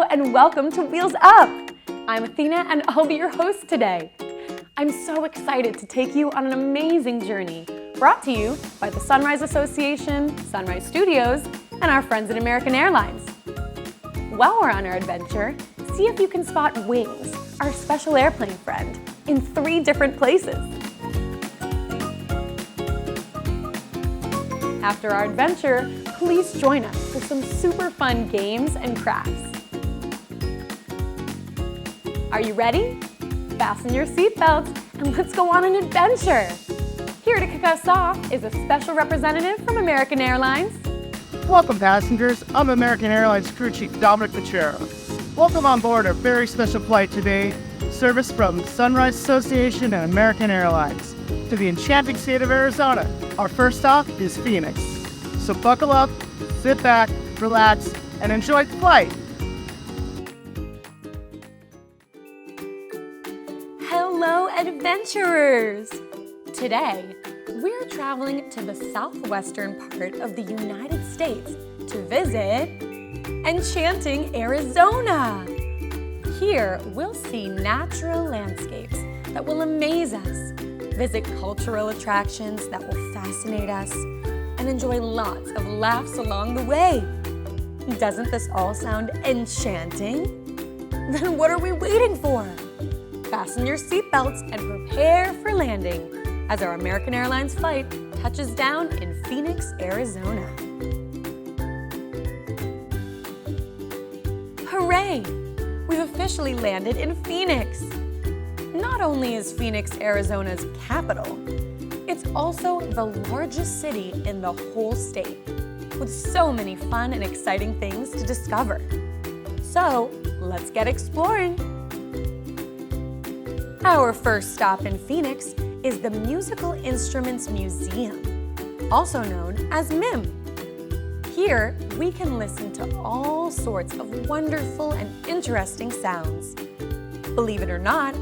and welcome to Wheels Up. I'm Athena and I'll be your host today. I'm so excited to take you on an amazing journey brought to you by the Sunrise Association, Sunrise Studios, and our friends at American Airlines. While we're on our adventure, see if you can spot Wings, our special airplane friend, in 3 different places. After our adventure, please join us for some super fun games and crafts. Are you ready? Fasten your seatbelts and let's go on an adventure. Here to kick us off is a special representative from American Airlines. Welcome passengers, I'm American Airlines Crew Chief Dominic Machero. Welcome on board our very special flight today, service from Sunrise Association and American Airlines to the enchanting state of Arizona. Our first stop is Phoenix. So buckle up, sit back, relax, and enjoy the flight. Hello, adventurers! Today, we're traveling to the southwestern part of the United States to visit Enchanting Arizona. Here, we'll see natural landscapes that will amaze us, visit cultural attractions that will fascinate us, and enjoy lots of laughs along the way. Doesn't this all sound enchanting? Then what are we waiting for? Fasten your seatbelts and prepare for landing as our American Airlines flight touches down in Phoenix, Arizona. Hooray! We've officially landed in Phoenix. Not only is Phoenix Arizona's capital, it's also the largest city in the whole state, with so many fun and exciting things to discover. So, let's get exploring. Our first stop in Phoenix is the Musical Instruments Museum, also known as MIM. Here, we can listen to all sorts of wonderful and interesting sounds. Believe it or not,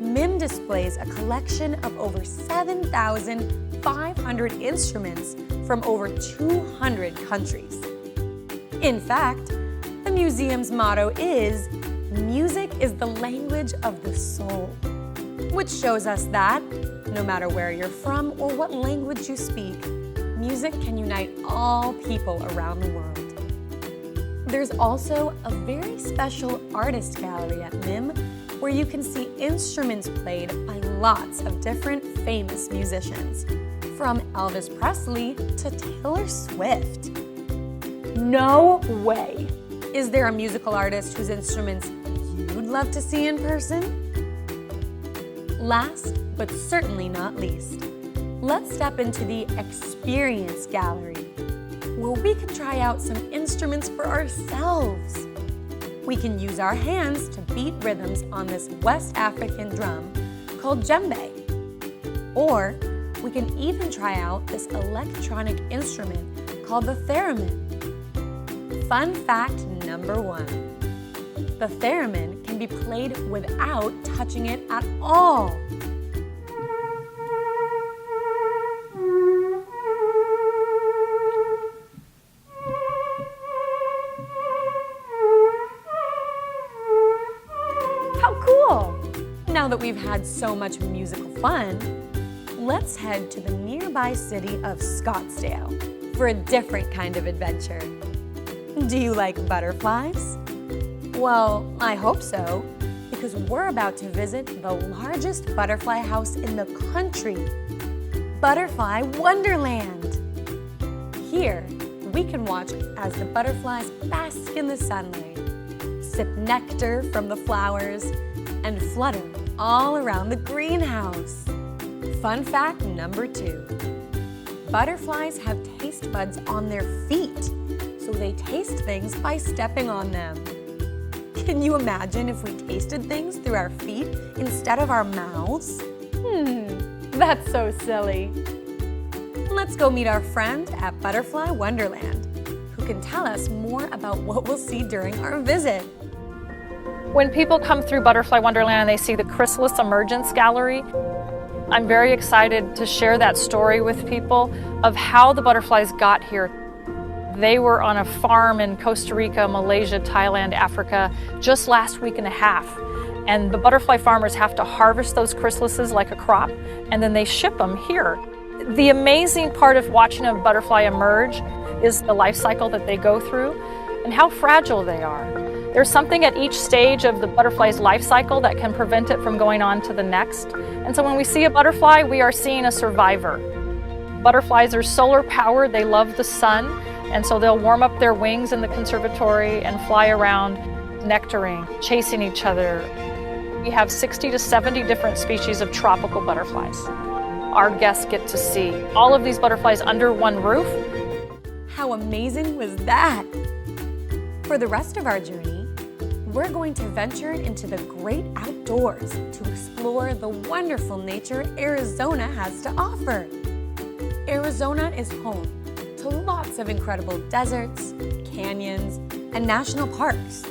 MIM displays a collection of over 7,500 instruments from over 200 countries. In fact, the museum's motto is, "Music is the language of the soul," which shows us that, no matter where you're from or what language you speak, music can unite all people around the world. There's also a very special artist gallery at MIM where you can see instruments played by lots of different famous musicians, from Elvis Presley to Taylor Swift. No way! Is there a musical artist whose instruments you'd love to see in person? Last, but certainly not least, let's step into the Experience Gallery, where we can try out some instruments for ourselves. We can use our hands to beat rhythms on this West African drum called djembe. Or we can even try out this electronic instrument called the theremin. Fun fact number 1. The theremin can be played without touching it at all. How cool! Now that we've had so much musical fun, let's head to the nearby city of Scottsdale for a different kind of adventure. Do you like butterflies? Well, I hope so, because we're about to visit the largest butterfly house in the country, Butterfly Wonderland. Here, we can watch as the butterflies bask in the sunlight, sip nectar from the flowers, and flutter all around the greenhouse. Fun fact number 2. Butterflies have taste buds on their feet, so they taste things by stepping on them. Can you imagine if we tasted things through our feet instead of our mouths? That's so silly. Let's go meet our friend at Butterfly Wonderland, who can tell us more about what we'll see during our visit. When people come through Butterfly Wonderland and they see the Chrysalis Emergence Gallery, I'm very excited to share that story with people of how the butterflies got here. They were on a farm in Costa Rica, Malaysia, Thailand, Africa, just last week and a half. And the butterfly farmers have to harvest those chrysalises like a crop, and then they ship them here. The amazing part of watching a butterfly emerge is the life cycle that they go through and how fragile they are. There's something at each stage of the butterfly's life cycle that can prevent it from going on to the next. And so when we see a butterfly, we are seeing a survivor. Butterflies are solar powered, they love the sun, and so they'll warm up their wings in the conservatory and fly around nectaring, chasing each other. We have 60 to 70 different species of tropical butterflies. Our guests get to see all of these butterflies under one roof. How amazing was that? For the rest of our journey, we're going to venture into the great outdoors to explore the wonderful nature Arizona has to offer. Arizona is home to lots of incredible deserts, canyons, and national parks.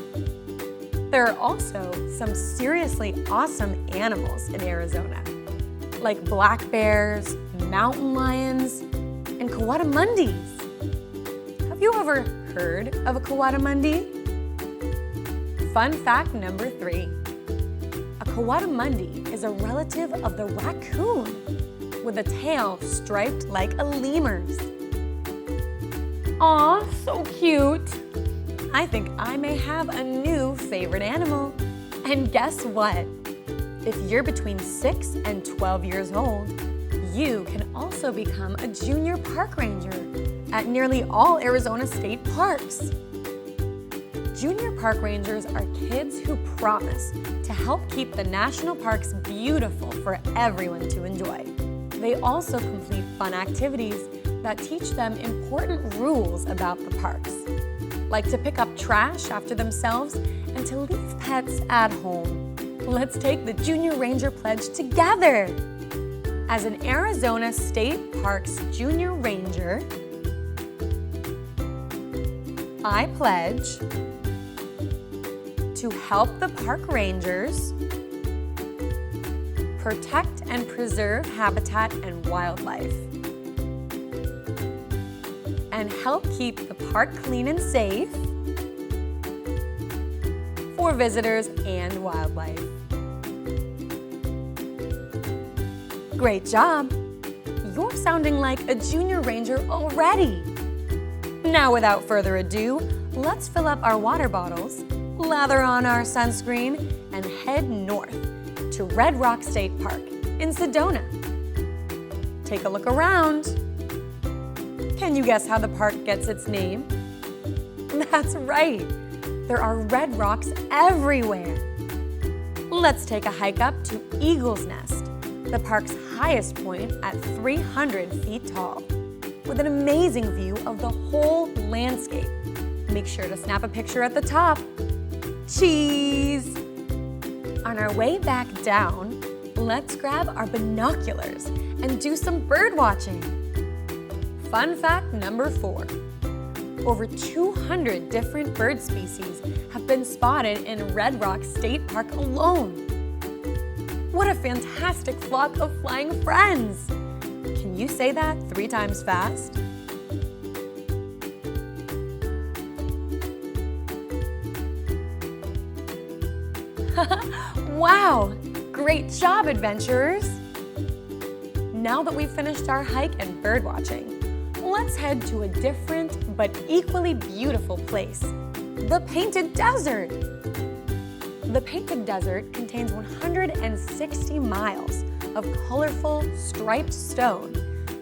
There are also some seriously awesome animals in Arizona, like black bears, mountain lions, and coatimundis. Have you ever heard of a coatimundi? Fun fact number 3. A coatimundi is a relative of the raccoon with a tail striped like a lemur's. Aw, so cute. I think I may have a new favorite animal. And guess what? If you're between 6 and 12 years old, you can also become a junior park ranger at nearly all Arizona state parks. Junior park rangers are kids who promise to help keep the national parks beautiful for everyone to enjoy. They also complete fun activities that teach them important rules about the parks, like to pick up trash after themselves and to leave pets at home. Let's take the Junior Ranger Pledge together. As an Arizona State Parks Junior Ranger, I pledge to help the park rangers protect and preserve habitat and wildlife, and help keep the park clean and safe for visitors and wildlife. Great job! You're sounding like a junior ranger already. Now, without further ado, let's fill up our water bottles, lather on our sunscreen, and head north to Red Rock State Park in Sedona. Take a look around. Can you guess how the park gets its name? That's right, there are red rocks everywhere. Let's take a hike up to Eagle's Nest, the park's highest point at 300 feet tall, with an amazing view of the whole landscape. Make sure to snap a picture at the top. Cheese! On our way back down, let's grab our binoculars and do some bird watching. Fun fact number 4. Over 200 different bird species have been spotted in Red Rock State Park alone. What a fantastic flock of flying friends! Can you say that 3 times fast? Wow! Great job, adventurers! Now that we've finished our hike and bird watching, let's head to a different but equally beautiful place, the Painted Desert. The Painted Desert contains 160 miles of colorful, striped stone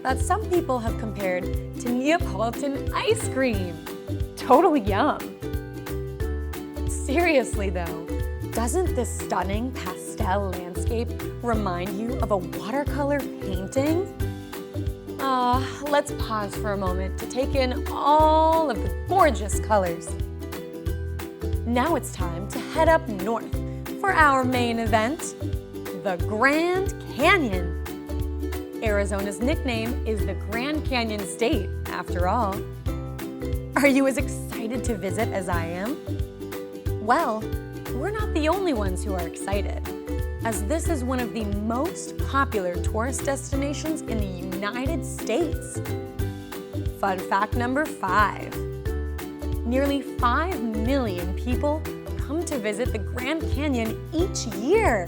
that some people have compared to Neapolitan ice cream. Totally yum! Seriously though, doesn't this stunning pastel landscape remind you of a watercolor painting? Let's pause for a moment to take in all of the gorgeous colors. Now it's time to head up north for our main event, the Grand Canyon. Arizona's nickname is the Grand Canyon State, after all. Are you as excited to visit as I am? Well, we're not the only ones who are excited, as this is one of the most popular tourist destinations in the United States. Fun fact number 5. Nearly 5 million people come to visit the Grand Canyon each year.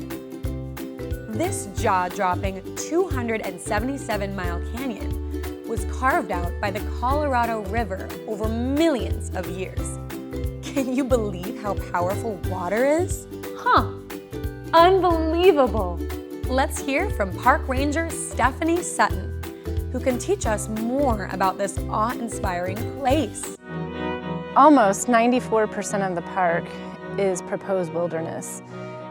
This jaw-dropping 277-mile canyon was carved out by the Colorado River over millions of years. Can you believe how powerful water is? Unbelievable! Let's hear from Park Ranger Stephanie Sutton, who can teach us more about this awe-inspiring place. Almost 94% of the park is proposed wilderness.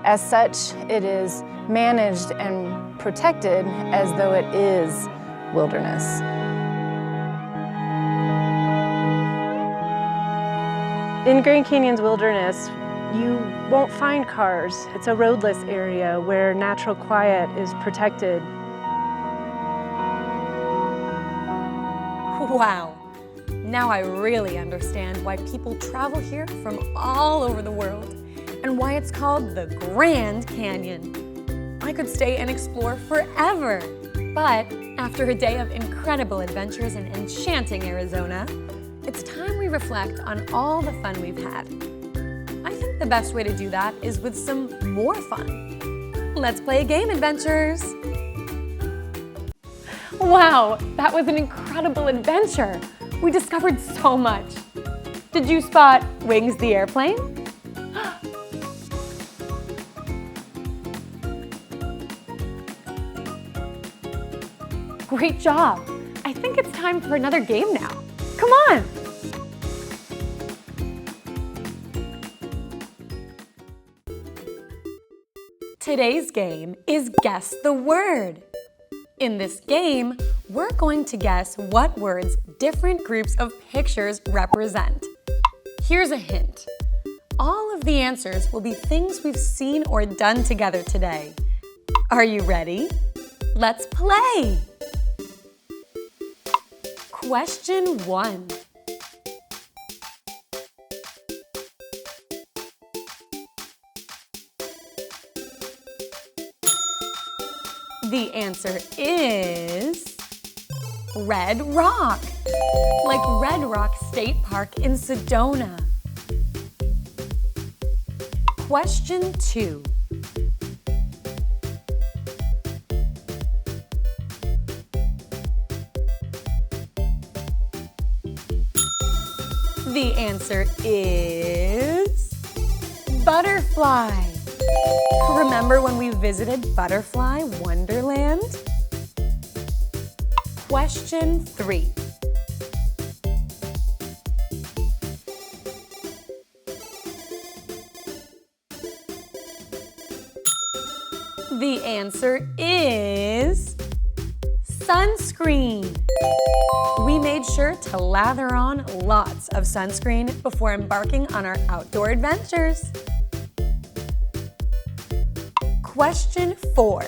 As such, it is managed and protected as though it is wilderness. In Grand Canyon's wilderness, you won't find cars. It's a roadless area where natural quiet is protected. Wow! Now I really understand why people travel here from all over the world and why it's called the Grand Canyon. I could stay and explore forever, but after a day of incredible adventures in Enchanting Arizona, it's time we reflect on all the fun we've had. I think the best way to do that is with some more fun. Let's play a game, adventurers! Wow, that was an incredible adventure! We discovered so much. Did you spot Wings the airplane? Great job! I think it's time for another game now. Come on! Today's game is Guess the Word. In this game, we're going to guess what words different groups of pictures represent. Here's a hint. All of the answers will be things we've seen or done together today. Are you ready? Let's play! Question 1. The answer is Red Rock, like Red Rock State Park in Sedona. Question 2. The answer is butterfly. Remember when we visited Butterfly Wonderland? Question 3. The answer is sunscreen. We made sure to lather on lots of sunscreen before embarking on our outdoor adventures. Question 4.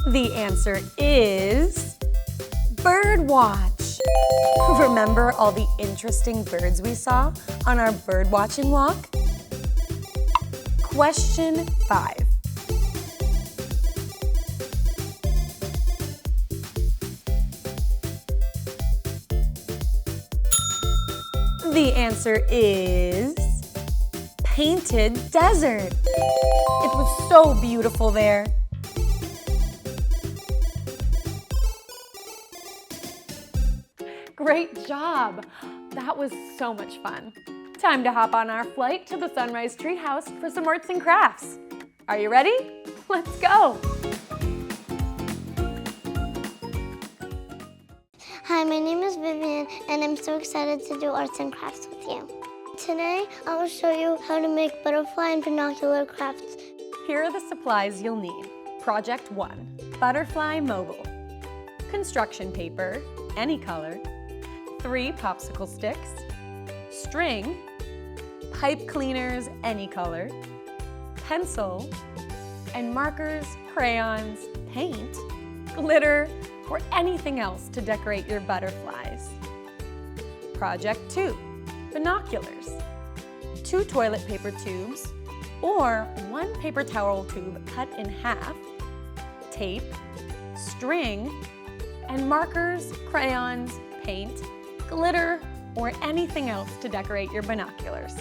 The answer is birdwatch. Remember all the interesting birds we saw on our birdwatching walk? Question 5. The answer is painted desert. It was so beautiful there. Great job! That was so much fun. Time to hop on our flight to the Sunrise Treehouse for some arts and crafts. Are you ready? Let's go! Hi, my name is Vivian, and I'm so excited to do arts and crafts with you. Today, I will show you how to make butterfly and binocular crafts. Here are the supplies you'll need. Project 1, Butterfly Mobile. Construction paper, any color. 3 popsicle sticks. String. Pipe cleaners, any color. Pencil. And markers, crayons, paint, glitter, or anything else to decorate your butterflies. Project 2, binoculars. 2 toilet paper tubes, or 1 paper towel tube cut in half, tape, string, and markers, crayons, paint, glitter, or anything else to decorate your binoculars.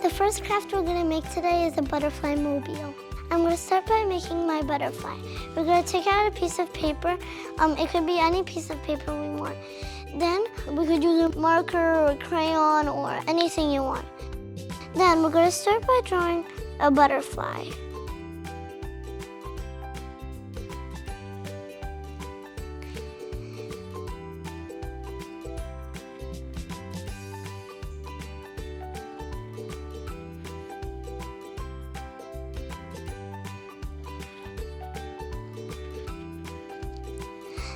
The first craft we're going to make today is a butterfly mobile. I'm going to start by making my butterfly. We're going to take out a piece of paper. It could be any piece of paper we want. Then we could use a marker or a crayon or anything you want. Then we're going to start by drawing a butterfly.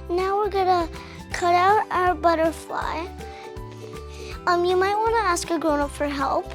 Now we're gonna cut out our butterfly. You might want to ask a grown-up for help.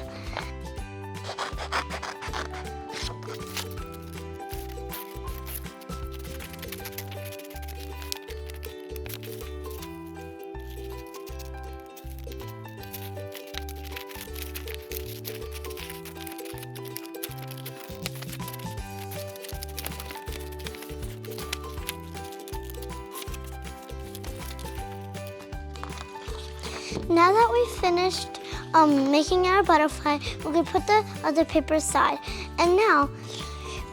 Now that we've finished making our butterfly, we can put the other paper aside. And now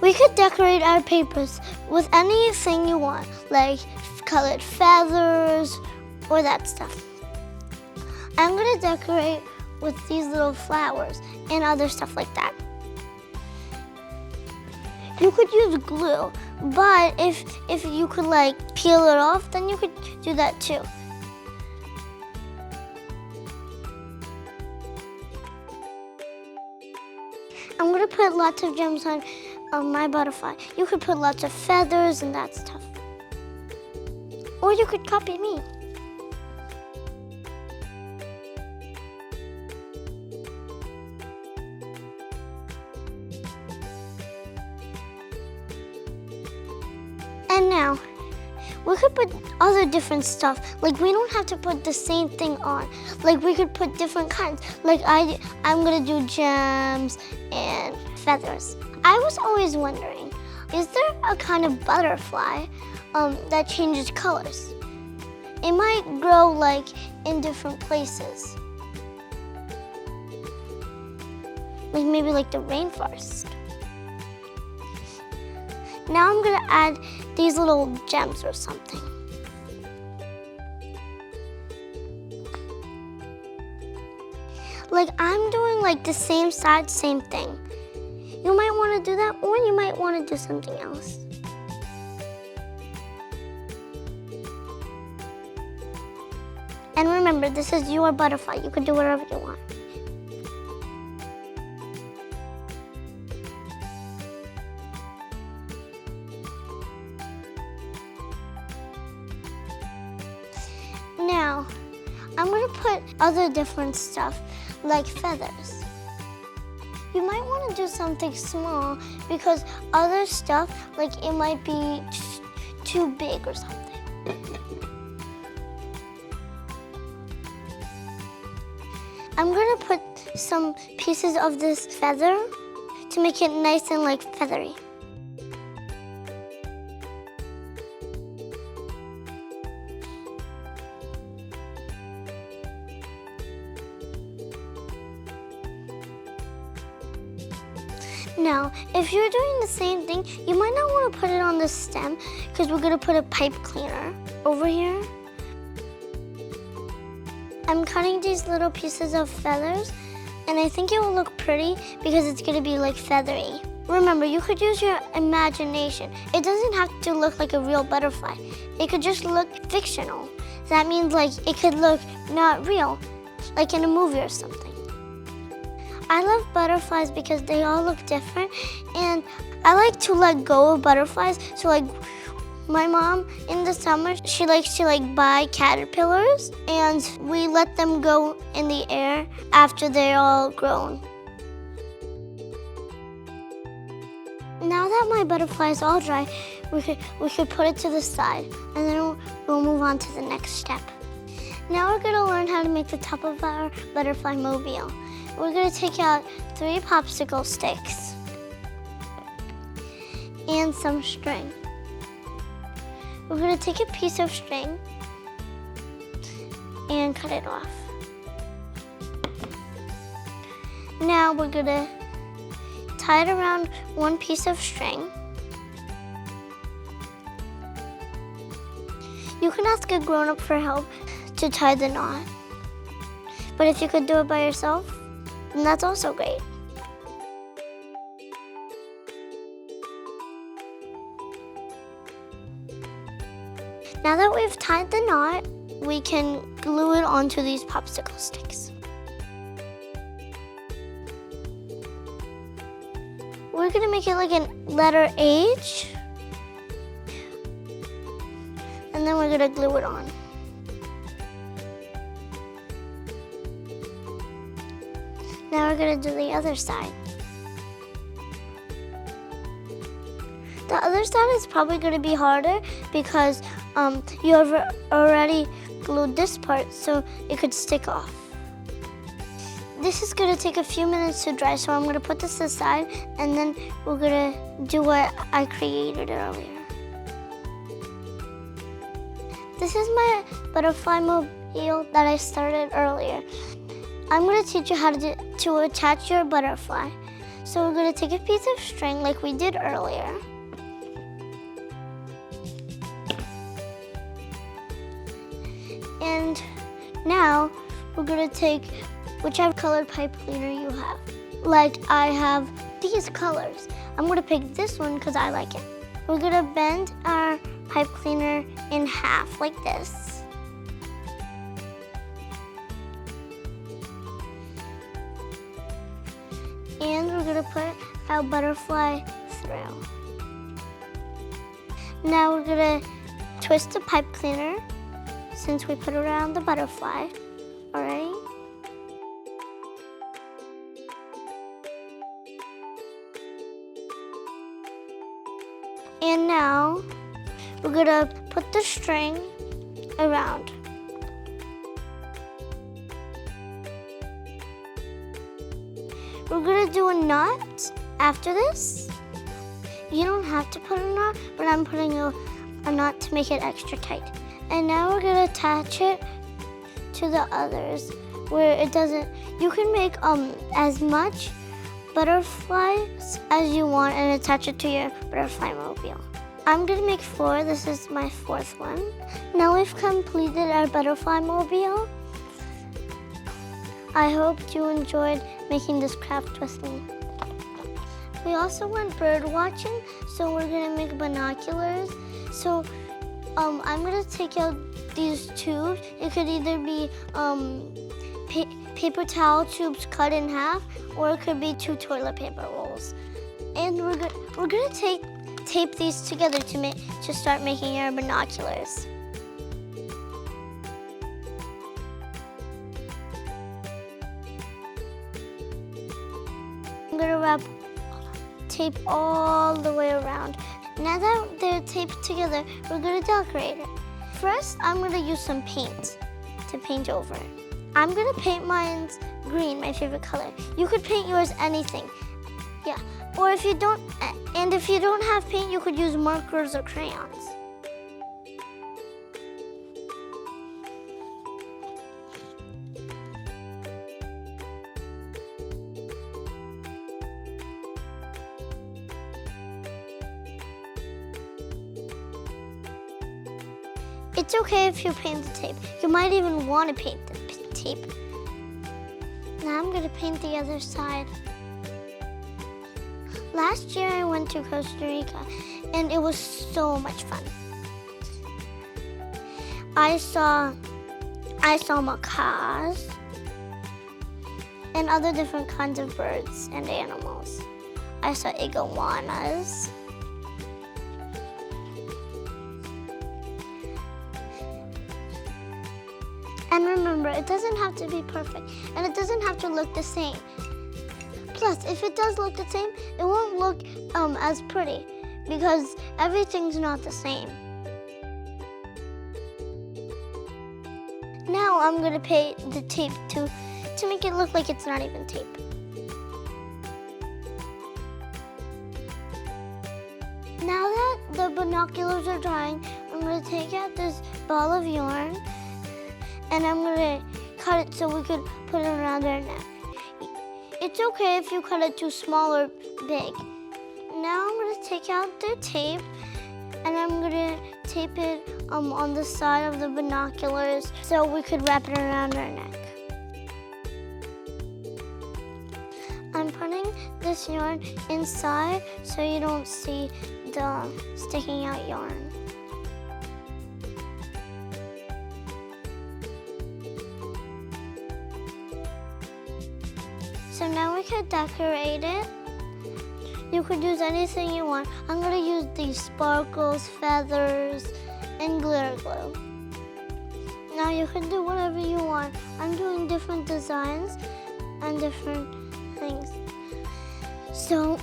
we could decorate our papers with anything you want, like colored feathers or that stuff. I'm gonna decorate with these little flowers and other stuff like that. You could use glue, but if you could like peel it off, then you could do that too. I'm gonna put lots of gems on my butterfly. You could put lots of feathers and that stuff. Or you could copy me. And now, we could put other different stuff. Like we don't have to put the same thing on. Like we could put different kinds. Like I'm gonna do gems and feathers. I was always wondering, is there a kind of butterfly that changes colors? It might grow like in different places. Like maybe like the rainforest. Now I'm gonna add these little gems or something. Like I'm doing like the same side, same thing. You might want to do that, or you might want to do something else. And remember, this is your butterfly. You can do whatever you want. Now, I'm gonna put other different stuff, like feathers. You might want to do something small because other stuff, like it might be too big or something. I'm gonna put some pieces of this feather to make it nice and like feathery. Now, if you're doing the same thing, you might not want to put it on the stem because we're going to put a pipe cleaner over here. I'm cutting these little pieces of feathers, and I think it will look pretty because it's going to be like feathery. Remember, you could use your imagination. It doesn't have to look like a real butterfly. It could just look fictional. That means like it could look not real, like in a movie or something. I love butterflies because they all look different, and I like to let go of butterflies. So like my mom in the summer, she likes to like buy caterpillars, and we let them go in the air after they're all grown. Now that my butterfly is all dry, we could put it to the side, and then we'll move on to the next step. Now we're gonna learn how to make the top of our butterfly mobile. we're gonna take out 3 popsicle sticks and some string. We're gonna take a piece of string and cut it off. Now we're gonna tie it around one piece of string. You can ask a grown-up for help to tie the knot. But if you could do it by yourself, then that's also great. Now that we've tied the knot, we can glue it onto these popsicle sticks. We're gonna make it like a letter H, and then we're gonna glue it on. Now we're gonna do the other side. The other side is probably gonna be harder because you have already glued this part so it could stick off. This is gonna take a few minutes to dry, so I'm gonna put this aside and then we're gonna do what I created earlier. This is my butterfly mobile that I started earlier. I'm gonna teach you how to attach your butterfly. So we're gonna take a piece of string like we did earlier. And now we're gonna take whichever colored pipe cleaner you have. Like I have these colors. I'm gonna pick this one because I like it. We're gonna bend our pipe cleaner in half like this. And we're gonna put our butterfly through. Now we're gonna twist the pipe cleaner since we put it around the butterfly already. And now we're gonna put the string around. We're gonna do a knot after this. You don't have to put a knot, but I'm putting a knot to make it extra tight. And now we're gonna attach it to the others where it doesn't, you can make as much butterflies as you want and attach it to your butterfly mobile. I'm gonna make 4, this is my 4th one. Now we've completed our butterfly mobile. I hope you enjoyed making this craft with me. We also went bird watching, so we're gonna make binoculars. So I'm gonna take out these tubes. It could either be paper towel tubes cut in half, or it could be 2 toilet paper rolls. And we're gonna tape these together to start making our binoculars. I'm gonna tape all the way around. Now that they're taped together, we're gonna decorate it. First, I'm gonna use some paint to paint over it. I'm gonna paint mine green, my favorite color. You could paint yours anything. Yeah, or if you don't have paint, you could use markers or crayons. It's okay if you paint the tape. You might even want to paint the tape. Now I'm gonna paint the other side. Last year I went to Costa Rica and it was so much fun. I saw macaws and other different kinds of birds and animals. I saw iguanas. And remember, it doesn't have to be perfect, and it doesn't have to look the same. Plus, if it does look the same, it won't look as pretty, because everything's not the same. Now I'm gonna paint the tape to to make it look like it's not even tape. Now that the binoculars are drying, I'm going to take out this ball of yarn and I'm going to cut it so we could put it around their neck. It's okay if you cut it too small or big. Now I'm going to take out the tape and I'm going to tape it on the side of the binoculars so we could wrap it around their neck. I'm putting this yarn inside so you don't see the sticking out yarn. So now we could decorate it. You could use anything you want. I'm gonna use these sparkles, feathers, and glitter glue. Now you can do whatever you want. I'm doing different designs and different things. So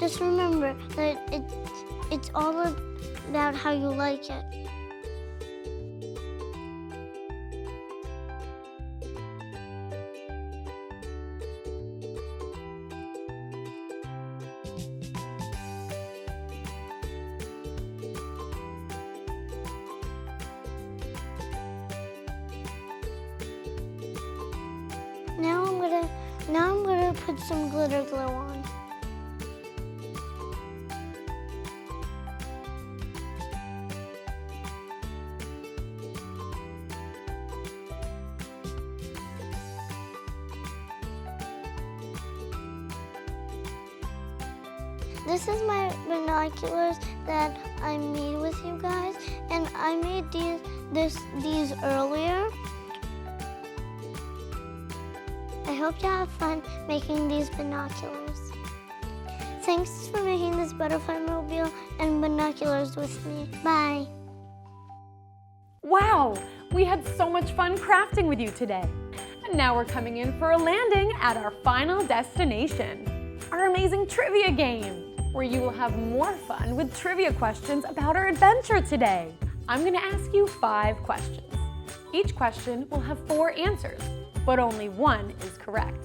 just remember that it's all about how you like it. Now I'm gonna put some glitter glue on. This is my binoculars that I made with you guys, and I made these earlier. I hope you have fun making these binoculars. Thanks for making this butterfly mobile and binoculars with me. Bye. Wow, we had so much fun crafting with you today. And now we're coming in for a landing at our final destination, our amazing trivia game, where you will have more fun with trivia questions about our adventure today. I'm gonna ask you 5 questions. Each question will have 4 answers, but only 1 is correct.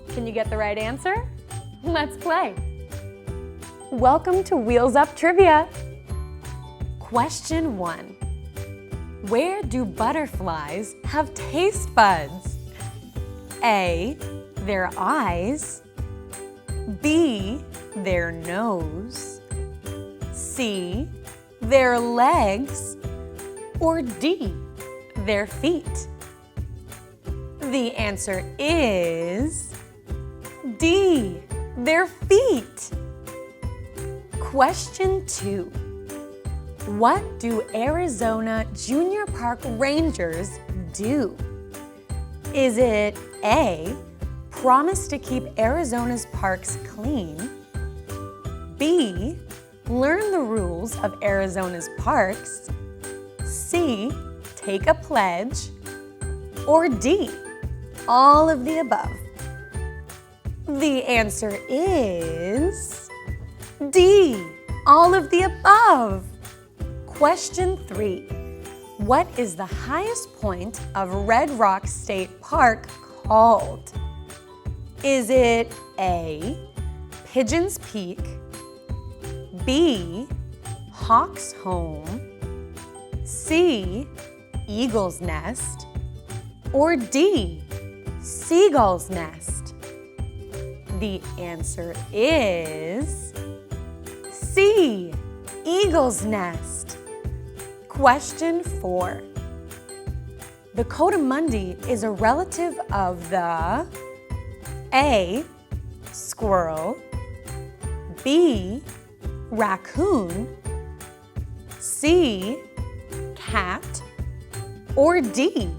Can you get the right answer? Let's play. Welcome to Wheels Up Trivia. Question 1. Where do butterflies have taste buds? A, their eyes. B, their nose. C, their legs. Or D, their feet? The answer is D, their feet. Question 2. What do Arizona Junior Park Rangers do? Is it A, promise to keep Arizona's parks clean? B, learn the rules of Arizona's parks? C, take a pledge? Or D, all of the above? The answer is D, all of the above. Question 3. What is the highest point of Red Rock State Park called? Is it A, Pigeon's Peak, B, Hawk's Home, C, Eagle's Nest, or D, Seagull's Nest? The answer is C, Eagle's Nest. Question 4. The coatimundi is a relative of the A, squirrel, B, raccoon, C, cat, or D,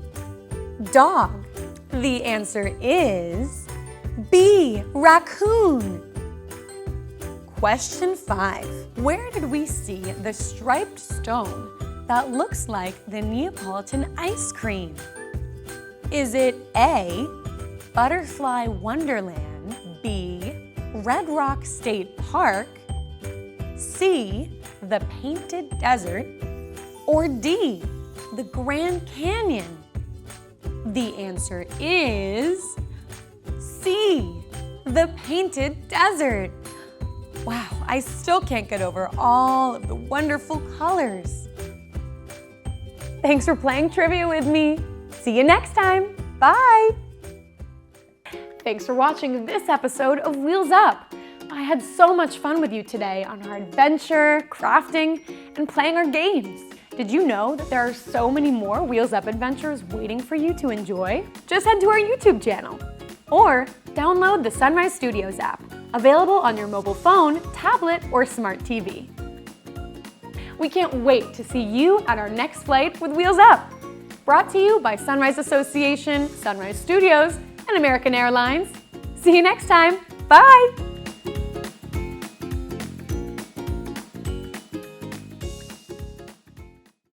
dog? The answer is B, raccoon. Question 5. Where did we see the striped stone that looks like the Neapolitan ice cream? Is it A, Butterfly Wonderland, B, Red Rock State Park, C, the Painted Desert, or D, the Grand Canyon? The answer is C, the painted desert. Wow, I still can't get over all of the wonderful colors. Thanks for playing trivia with me. See you next time. Bye. Thanks for watching this episode of Wheels Up. I had so much fun with you today on our adventure, crafting, and playing our games. Did you know that there are so many more Wheels Up adventures waiting for you to enjoy? Just head to our YouTube channel or download the Sunrise Studios app, available on your mobile phone, tablet, or smart TV. We can't wait to see you at our next flight with Wheels Up. Brought to you by Sunrise Association, Sunrise Studios, and American Airlines. See you next time. Bye!